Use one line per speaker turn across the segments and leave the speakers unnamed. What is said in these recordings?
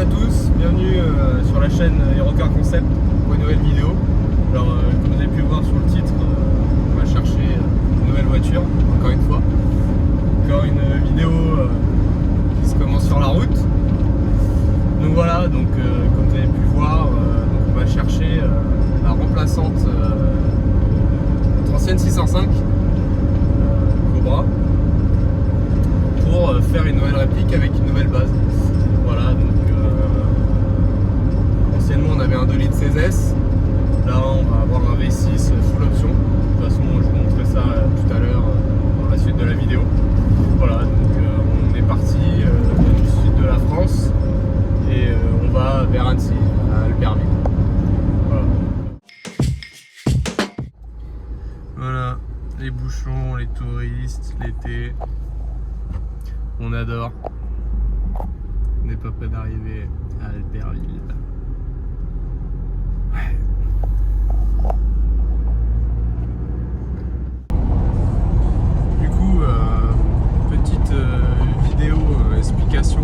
à tous, bienvenue sur la chaîne Hérocar Concept pour une nouvelle vidéo. Alors comme vous avez pu voir sur le titre, on va chercher une nouvelle voiture, encore une fois. Encore une vidéo qui se commence sur la route. Donc voilà, donc, comme vous avez pu voir, donc on va chercher la remplaçante de notre ancienne 605 Cobra pour faire une nouvelle réplique avec une nouvelle base. Voilà, donc anciennement on avait un 2 litres 16S, là on va avoir un V6 full option. De toute façon je vous montrerai ça tout à l'heure dans la suite de la vidéo. Voilà, donc on est parti du sud de la France et on va vers Annecy, à Albertville. Voilà. Voilà, les bouchons, les touristes, l'été, on adore. On n'est pas près d'arriver à Albertville. Ouais. Du coup, petite vidéo explication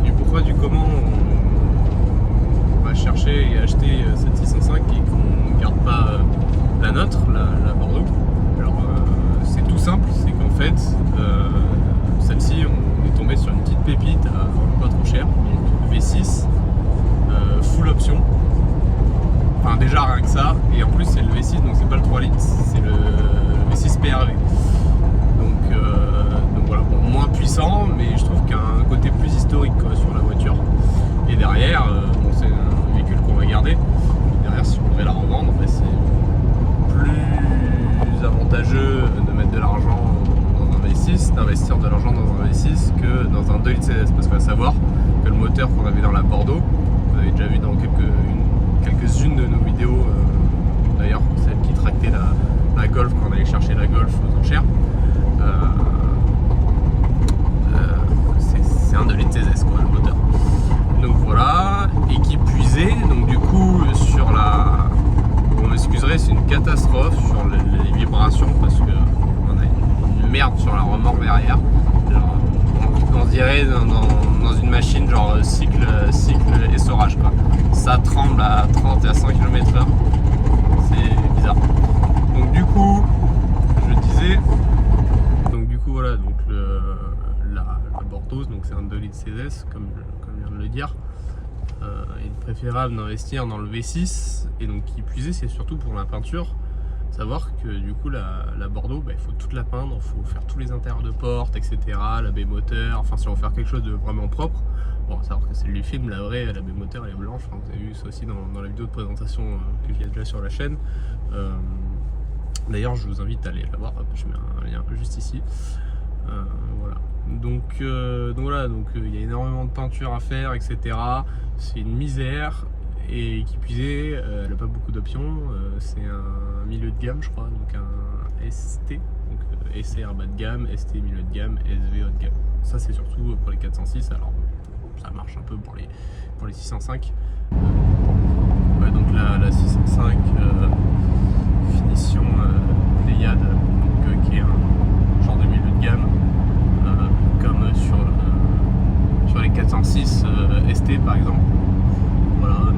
du pourquoi, du comment on va chercher et acheter cette 605 et qu'on ne garde pas la nôtre, la Bordeaux. Alors c'est tout simple, c'est qu'en fait celle-ci on est tombé sur une petite pépite à vraiment pas trop cher, donc V6 full option. Enfin déjà rien que ça, et en plus c'est le V6, donc c'est pas le 3 litres, c'est le V6 PRV. Donc voilà, bon, moins puissant, mais je trouve qu'il y a un côté plus historique quoi, sur la voiture. Et derrière, bon, c'est un véhicule qu'on va garder. Derrière, si on voudrait la revendre, ben, c'est plus avantageux de mettre de l'argent dans un V6, d'investir de l'argent dans un V6 que dans un 2 litres CS. Parce qu'il faut savoir que le moteur qu'on avait dans la Bordeaux, vous avez déjà vu dans quelques-unes de nos vidéos, d'ailleurs celle qui tractait la Golf quand on allait chercher la Golf aux enchères, c'est un 2 litres CS quoi, le moteur. Donc voilà, et qui puisait, donc du coup sur la... Vous m'excuserez, c'est une catastrophe sur les vibrations parce que on a une merde sur la remorque derrière. Genre, on se dirait dans une machine genre cycle essorage quoi. Ça tremble à 30 et à 100 km/h. C'est bizarre. Donc du coup, je disais, donc du coup voilà, donc la Bordeaux, donc c'est un 2 litres 16S comme je viens de le dire. Il est préférable d'investir dans le V6, et donc qui puisait, c'est surtout pour la peinture. Savoir que du coup la Bordeaux, bah, il faut toute la peindre, il faut faire tous les intérieurs de porte, etc. La baie moteur, enfin si on veut faire quelque chose de vraiment propre. Bon, savoir que c'est du film, la vraie, la baie moteur elle est blanche, enfin, vous avez vu ça aussi dans la vidéo de présentation qu'il y a déjà sur la chaîne. D'ailleurs je vous invite à aller la voir, je mets un lien juste ici. Voilà. Donc voilà, donc il y a énormément de peinture à faire, etc. C'est une misère, et qui puisait, elle n'a pas beaucoup d'options. C'est un milieu de gamme, je crois, donc un ST, donc SR bas de gamme, ST milieu de gamme, SV haut de gamme. Ça c'est surtout pour les 406, alors ça marche un peu pour les 605. Ouais, donc la 605 finition Pléiade, donc qui est un genre de milieu de gamme. Comme sur les 406 ST par exemple. Voilà, donc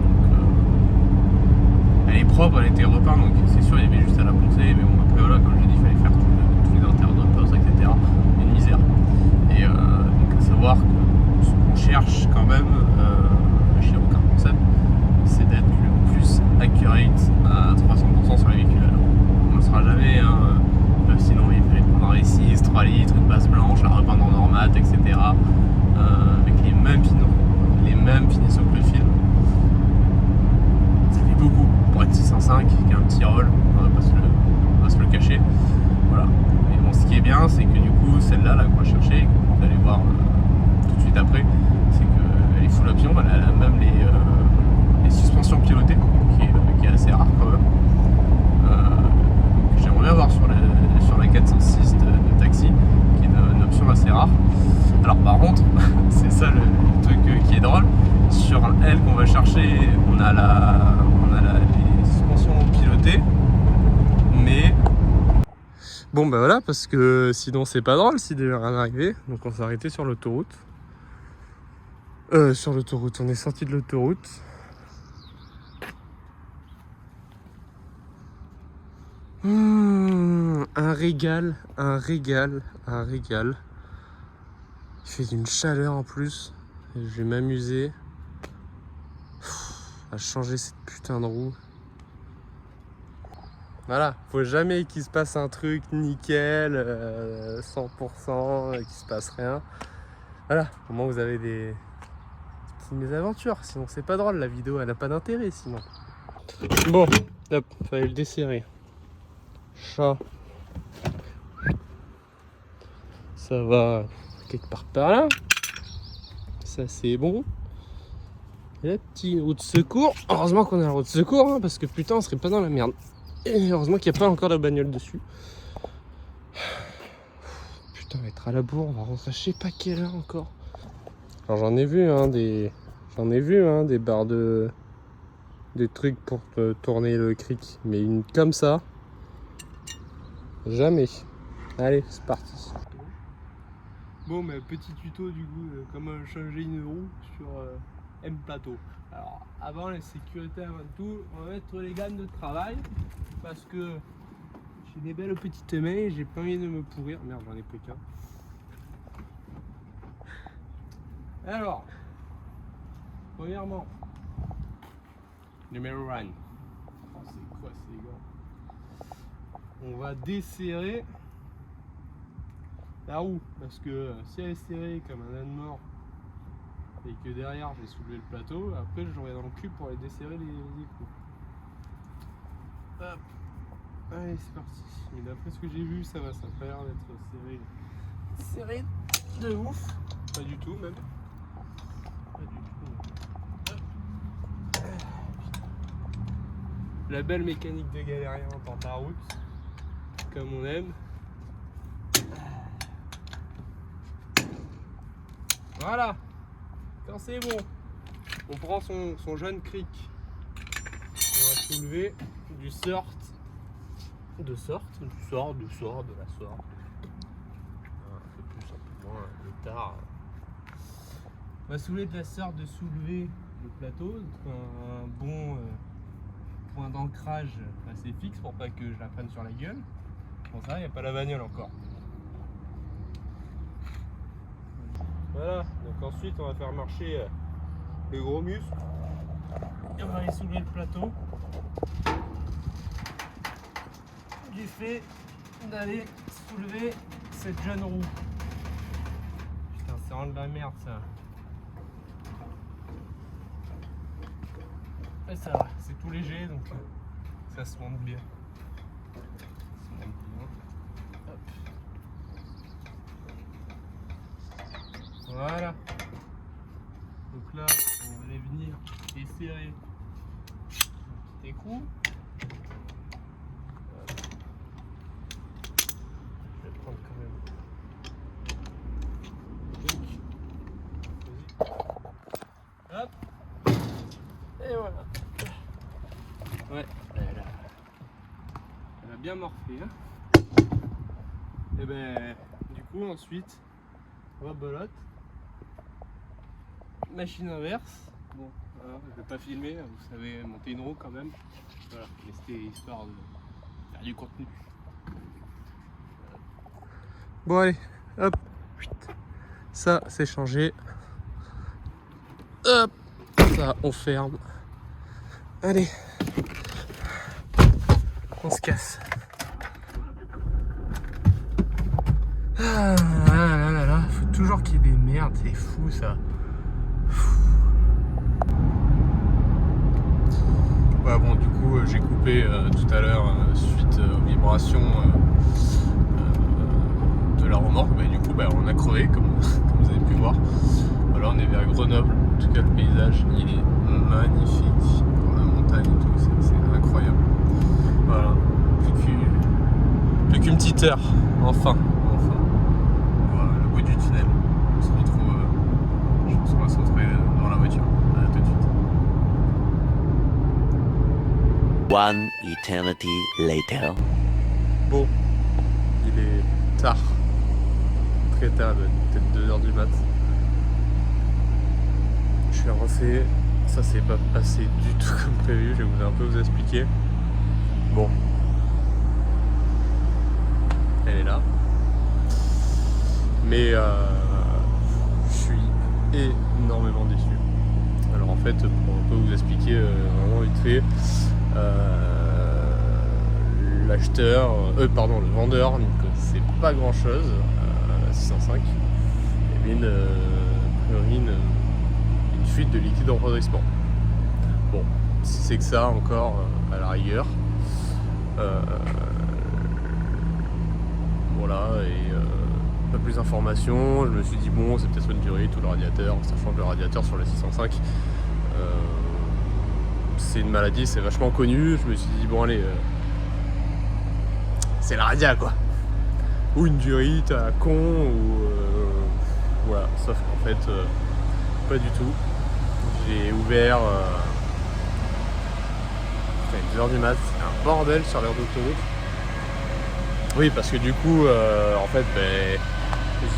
elle est propre, elle a été repeinte, donc c'est sûr il y avait juste à la poncer, mais bon après voilà, comme je l'ai dit, il fallait faire tous les intérieurs de poste, etc. Une misère. Et donc à savoir que ce qu'on cherche quand même chez Hérocar Concept, c'est d'être le plus accurate à 300% sur les véhicules. Alors, on ne le sera jamais, hein, sinon il fallait prendre un V6, 3 litres, une base blanche, la repeindre en normat, etc. Avec les mêmes finitions que le film. Ça fait beaucoup pour être 605, qui a un petit rôle, on va se le cacher. Voilà. Et bon, ce qui est bien, c'est que du coup, celle-là, qu'on va chercher, que vous allez voir tout de suite après, c'est qu'elle est full option, elle a même les suspensions pilotées, qui est assez rare quand même. J'aimerais bien voir sur la 406 de taxi, qui est une option assez rare. Alors par contre, c'est ça le truc qui est drôle, sur elle qu'on va chercher, on a les suspensions pilotées, mais bon bah voilà, parce que sinon c'est pas drôle si devait rien arriver, donc on s'est arrêté sur l'autoroute. Sur l'autoroute, on est sorti de l'autoroute. Un régal, un régal, un régal. Il fait d'une chaleur en plus. Et je vais m'amuser à changer cette putain de roue. Voilà, faut jamais qu'il se passe un truc nickel, 100%, qu'il se passe rien. Voilà, au moins vous avez des petites mésaventures, sinon c'est pas drôle, la vidéo elle a pas d'intérêt sinon. Bon, hop, fallait le desserrer. Chat. Ça va quelque part par là. Ça c'est bon. Et la petite roue de secours. Heureusement qu'on a la roue de secours, hein, parce que putain on serait pas dans la merde. Et heureusement qu'il n'y a pas encore de bagnole dessus. Putain, on va être à la bourre, on va rentrer à je sais pas quelle heure encore. Alors j'en ai vu des barres de... des trucs pour tourner le cric. Mais une comme ça, jamais. Allez, c'est parti. Bon, mais petit tuto du coup, comment changer une roue sur M-Plateau. Alors, avant la sécurité, avant tout, on va mettre les gants de travail parce que j'ai des belles petites mains et j'ai pas envie de me pourrir. Merde, j'en ai pris qu'un. Alors, premièrement, numéro 1. Oh, c'est quoi ces gants? On va desserrer la roue parce que si elle est serrée comme un âne mort et que derrière j'ai soulevé le plateau, après j'aurai dans le cul pour aller desserrer les écrous. Hop. Allez, c'est parti. Et d'après ce que j'ai vu, ça va, ça a pas l'air d'être serré de ouf. Pas du tout même. Pas du tout. Hop. La belle mécanique de galérien en porte la route, comme on aime. Voilà. Quand c'est bon, on prend son jeune cric. On va soulever du sort, de la sorte. Un peu plus, un peu moins, le tard. On va soulever de la sorte de soulever le plateau, un bon point d'ancrage assez fixe pour pas que je la prenne sur la gueule. Bon, ça, il n'y a pas la bagnole encore. Voilà, donc ensuite on va faire marcher les gros muscles et on va aller soulever le plateau du fait d'aller soulever cette jeune roue. Putain, c'est vraiment de la merde ça. Et ça va, c'est tout léger donc ça se monte bien. Voilà. Donc là, on va aller venir desserrer un petit écrou. Je vais prendre quand même. Hop. Et voilà. Ouais, elle a bien morflé. Hein. Et ben, du coup, ensuite, rebelote. Machine inverse. Bon, alors, je vais pas filmer, vous savez monter une roue quand même. Voilà, mais c'était histoire de faire du contenu. Bon allez, hop, ça c'est changé. Hop, ça on ferme. Allez, on se casse. Ah là là là, faut toujours qu'il y ait des merdes, c'est fou ça. Ouais, bon, du coup, j'ai coupé tout à l'heure suite aux vibrations de la remorque. Bah, du coup, bah, on a crevé, comme vous avez pu voir. Voilà, on est vers Grenoble. En tout cas, le paysage, il est magnifique. Dans la montagne et tout, c'est incroyable. Voilà, plus qu'une petite heure, enfin. Voilà, le bout du tunnel. On se retrouve, je pense qu'on va se retrouver dans la voiture. À tout de suite.
One eternity later.
Bon, il est tard. Très tard, peut-être 2h du mat. je l'ai refait. Ça s'est pas passé du tout comme prévu, je vais un peu vous expliquer. Bon. Elle est là. Mais je suis énormément déçu. Alors en fait, pour un peu vous expliquer vraiment vite fait, le vendeur n'y connaissait pas grand chose à 605. Il y avait une fuite de liquide en refroidissement. Bon, si c'est que ça encore à la rigueur. Voilà, et pas plus d'informations. Je me suis dit bon, c'est peut-être une durite ou le radiateur, sachant que le radiateur sur la 605 c'est une maladie, c'est vachement connu. Je me suis dit bon allez, c'est la radia quoi, ou une durite à la con, ou voilà, sauf qu'en fait pas du tout. J'ai ouvert 2h du mat, c'est un bordel sur l'aire d'autoroute. Oui, parce que du coup en fait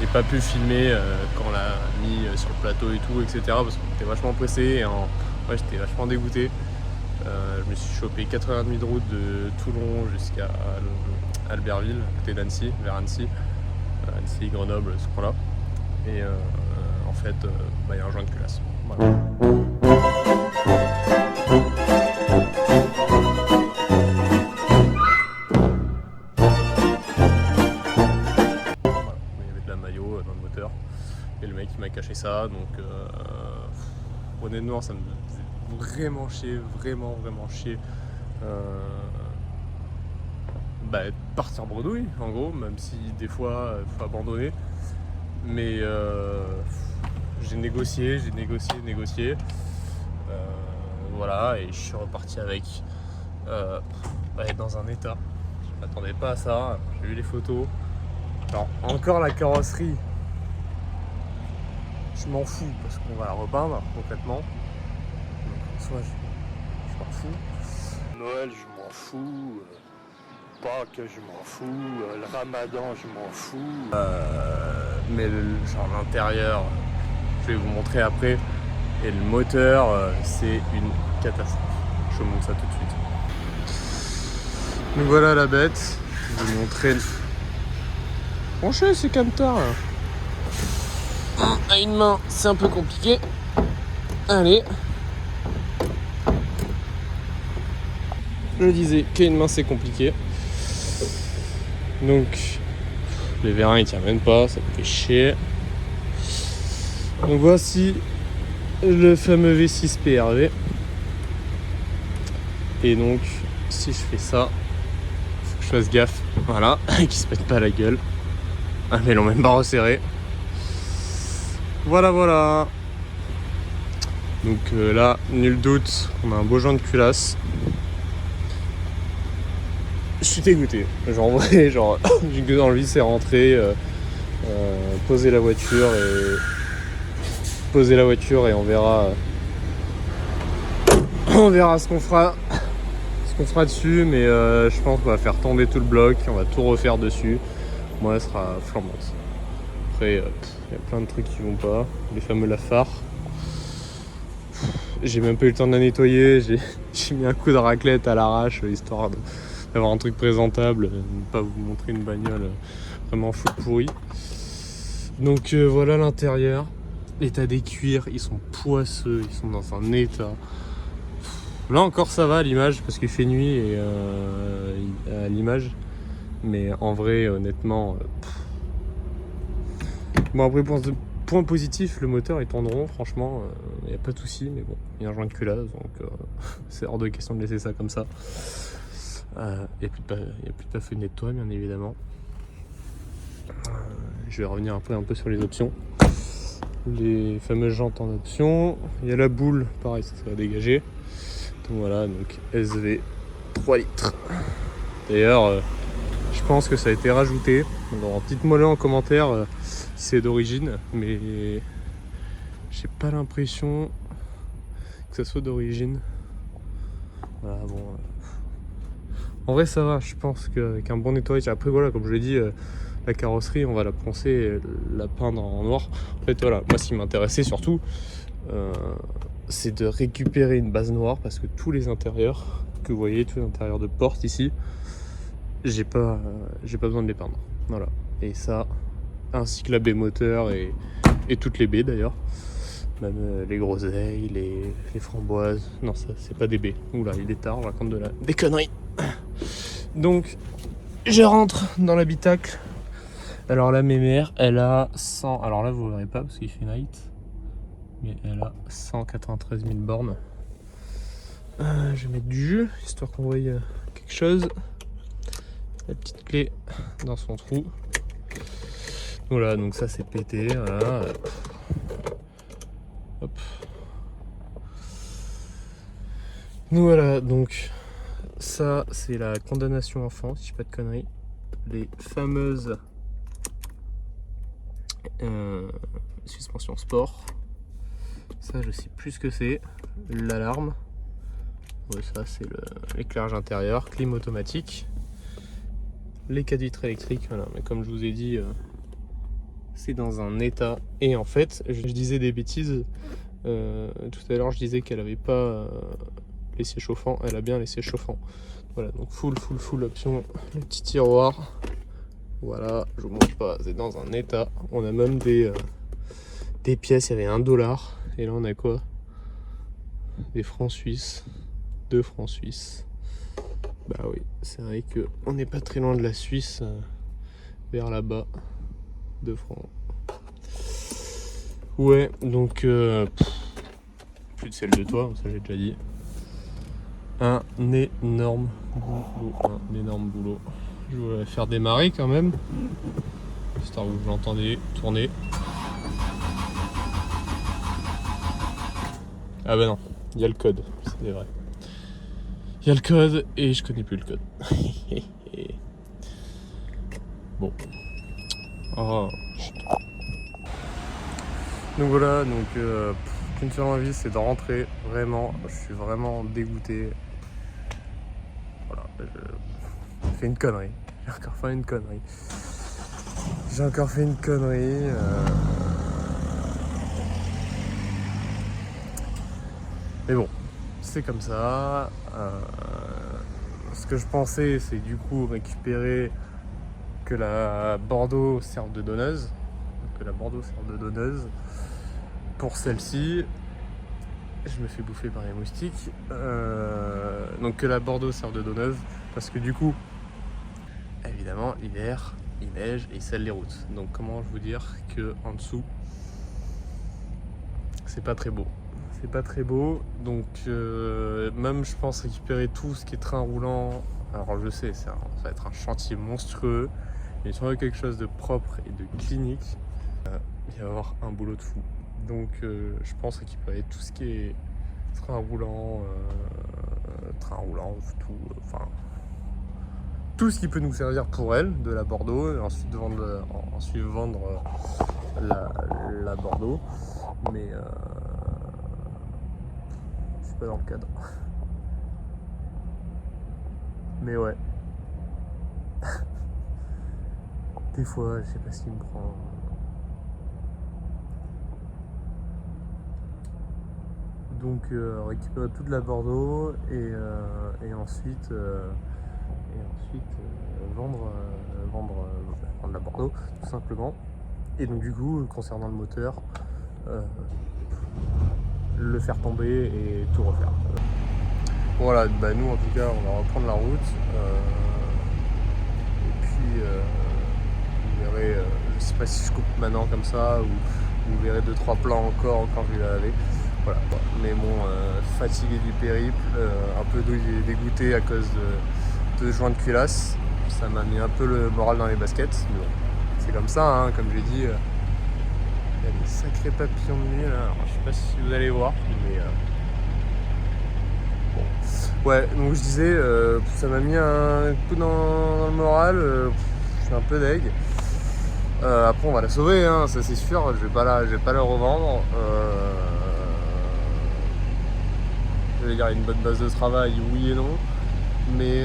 j'ai pas pu filmer quand on l'a mis sur le plateau et tout, etc. parce qu'on était vachement pressé et ouais, j'étais vachement dégoûté. Je me suis chopé 4h30 de route de Toulon jusqu'à Albertville, à côté d'Annecy, vers Annecy, Grenoble, ce coin-là. Et en fait, y a un joint de culasse. Voilà. Il y avait de la maillot dans le moteur. Et le mec il m'a caché ça, donc honnêtement ça me faisait vraiment chier, vraiment chier de partir bredouille en gros, même si des fois il faut abandonner. Mais j'ai négocié, voilà, et je suis reparti avec dans un état. Je m'attendais pas à ça, j'ai vu les photos. Alors encore la carrosserie, je m'en fous parce qu'on va la repeindre concrètement. Donc en soi, je m'en fous. Noël, je m'en fous. Pâques, je m'en fous. Le Ramadan, je m'en fous. Mais l'intérieur, je vais vous montrer après. Et le moteur, c'est une catastrophe. Je vous montre ça tout de suite. Donc voilà la bête. Je vais vous montrer. Branchez ces capteurs. À une main, c'est un peu compliqué. Allez. Je disais qu'à une main, c'est compliqué. Donc, les vérins, ils tiennent même pas, ça me fait chier. Donc voici le fameux V6 PRV. Et donc, si je fais ça, faut que je fasse gaffe. Voilà, qu'ils se pètent pas la gueule. Ah, mais ils l'ont même pas resserré. Voilà. Donc là, nul doute, on a un beau joint de culasse. Je suis dégoûté. En vrai, j'ai que envie, c'est rentrer, poser la voiture et on verra. On verra ce qu'on fera dessus, mais je pense qu'on va faire tomber tout le bloc, on va tout refaire dessus. Moi, elle sera flambante. Après, il y a plein de trucs qui vont pas. Les fameux lafards. J'ai même pas eu le temps de la nettoyer. J'ai mis un coup de raclette à l'arrache, histoire d'avoir un truc présentable, ne pas vous montrer une bagnole vraiment fou pourri. Donc voilà l'intérieur. L'état des cuirs, ils sont poisseux, ils sont dans un état. Là encore ça va à l'image parce qu'il fait nuit et à l'image. Mais en vrai, honnêtement, bon après point positif, le moteur il tourne rond, franchement, il n'y a pas de souci, mais bon, il y a un joint de culasse, donc c'est hors de question de laisser ça comme ça. Il n'y a plus de paf de toit, bien évidemment. Je vais revenir après un peu sur les options. Les fameuses jantes en option. Il y a la boule, pareil, ça va dégager. Donc voilà, donc SV 3 litres. D'ailleurs, je pense que ça a été rajouté. Alors, dites-moi là en commentaire si c'est d'origine, mais j'ai pas l'impression que ça soit d'origine. Voilà, bon. En vrai, ça va, je pense qu'avec un bon nettoyage. Après, voilà, comme je l'ai dit, la carrosserie, on va la poncer, la peindre en noir. En fait, voilà, moi, ce qui m'intéressait surtout, c'est de récupérer une base noire parce que tous les intérieurs que vous voyez, tous les intérieurs de porte ici, j'ai pas besoin de les peindre. Voilà. Et ça, ainsi que la baie moteur et toutes les baies d'ailleurs. Même les groseilles, les framboises. Non, ça c'est pas des baies. Oula, il est tard, je raconte des conneries. Donc, je rentre dans l'habitacle. Alors la mémère, elle a 100. Alors là, vous ne verrez pas parce qu'il fait night. Mais elle a 193 000 bornes. Je vais mettre du jus, histoire qu'on voie quelque chose. La petite clé dans son trou. Voilà, donc ça c'est pété. Voilà. Hop. Nous voilà, donc ça c'est la condamnation enfant, si je dis pas de conneries. Les fameuses suspensions sport. Ça je sais plus ce que c'est. L'alarme. Ouais, ça c'est l'éclairage intérieur, clim automatique. Les 4 vitres électriques, voilà. Mais comme je vous ai dit, c'est dans un état. Et en fait, je disais des bêtises. Tout à l'heure, je disais qu'elle avait pas les sièges chauffants. Elle a bien les sièges chauffants. Voilà, donc full option. Le petit tiroir. Voilà, je vous montre pas. C'est dans un état. On a même des pièces. Il y avait $1. Et là, on a quoi? Des francs suisses. 2 francs suisses. Bah oui, c'est vrai que on n'est pas très loin de la Suisse, vers là-bas. 2 francs. Ouais, donc plus de celle de toi, ça j'ai déjà dit. Un énorme boulot. Je vais faire démarrer quand même, histoire que vous l'entendez tourner. Ah bah non, il y a le code, c'est vrai. Il y a le code et je connais plus le code. Bon. Oh. Donc voilà, qu'une seule envie, c'est de rentrer. Vraiment, je suis vraiment dégoûté. Voilà, j'ai fait une connerie. J'ai encore fait une connerie. Mais bon, c'est comme ça. Ce que je pensais, c'est du coup récupérer que la Bordeaux serve de donneuse. Pour celle-ci, je me fais bouffer par les moustiques. Donc que la Bordeaux serve de donneuse, parce que du coup, évidemment, l'hiver, il neige et il scelle les routes. Donc comment vous dire que en dessous, c'est pas très beau. Donc même je pense récupérer tout ce qui est train roulant. Alors je sais, ça va être un chantier monstrueux, mais si on veut quelque chose de propre et de clinique, il va y avoir un boulot de fou. Donc je pense récupérer tout ce qui est train roulant, tout ce qui peut nous servir pour elle, de la Bordeaux, et ensuite vendre la Bordeaux. Mais je suis pas dans le cadre. Mais ouais. Des fois, je sais pas ce qui me prend. Donc récupérer toute la Bordeaux et ensuite vendre la Bordeaux tout simplement. Et donc du coup, concernant le moteur, le faire tomber et tout refaire. Voilà, bah nous en tout cas on va reprendre la route et puis vous verrez, je sais pas si je coupe maintenant comme ça ou vous verrez 2-3 plans encore quand je vais la laver. Voilà, mais bon, fatigué du périple, un peu dégoûté à cause de joints de culasse. Ça m'a mis un peu le moral dans les baskets, mais bon, c'est comme ça, hein, comme j'ai dit. Il y a des sacrés papillons de nuit là. Alors, je sais pas si vous allez voir, mais bon. Ouais, donc je disais, ça m'a mis un coup dans le moral. Je suis un peu deg. Après, on va la sauver, hein, ça c'est sûr. Je vais pas la revendre. Je vais dire une bonne base de travail, oui et non, mais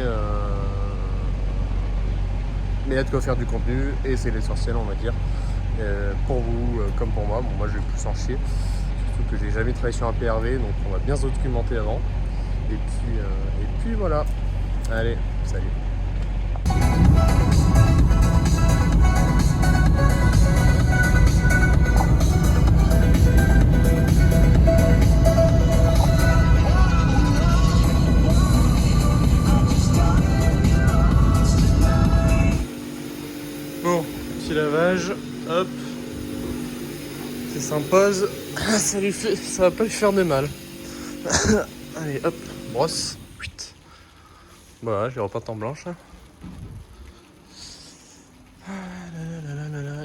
il y a de quoi faire du contenu et c'est l'essentiel, on va dire, pour vous comme pour moi. Bon, moi je vais plus en chier, surtout que j'ai jamais travaillé sur un PRV, donc on va bien se documenter avant. Et puis voilà. Allez, salut. Bon, petit lavage, hop. C'est s'impose, ça va pas lui faire de mal. Allez, hop, brosse. Voilà, je l'ai repeinte en blanche.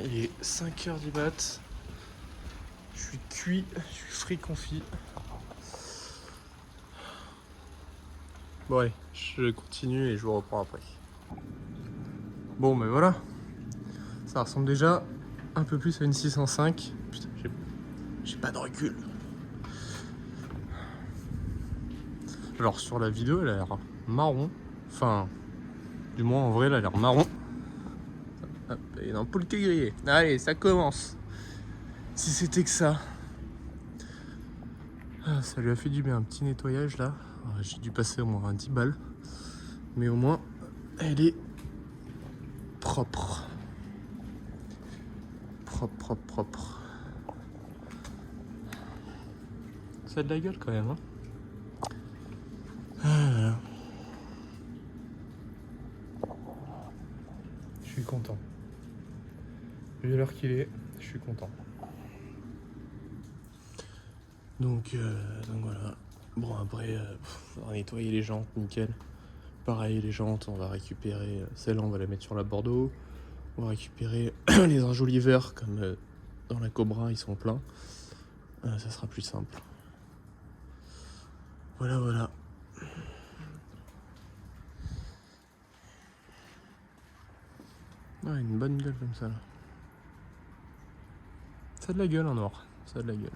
Il est 5h du mat. Je suis cuit, je suis frit confit. Bon allez, je continue et je vous reprends après. Bon mais voilà. Ça ressemble déjà un peu plus à une 605. Putain, j'ai pas de recul. Alors sur la vidéo, elle a l'air marron. Enfin, du moins en vrai, elle a l'air marron. Hop, il y a une ampoule qui est grillée. Allez, ça commence. Si c'était que ça. Ah, ça lui a fait du bien, un petit nettoyage là. J'ai dû passer au moins 10 balles. Mais au moins, elle est propre. Propre. Ça a de la gueule quand même, hein. Ah, je suis content. Vu l'heure qu'il est, je suis content. Donc voilà. Bon après, on va nettoyer les jantes, nickel. Pareil, les jantes, on va récupérer celle-là, on va la mettre sur la Bordeaux. On va récupérer les enjoliveurs comme dans la Cobra, ils sont pleins. Ça sera plus simple. Voilà. Ouais, une bonne gueule comme ça là. Ça a de la gueule en noir, ça a de la gueule.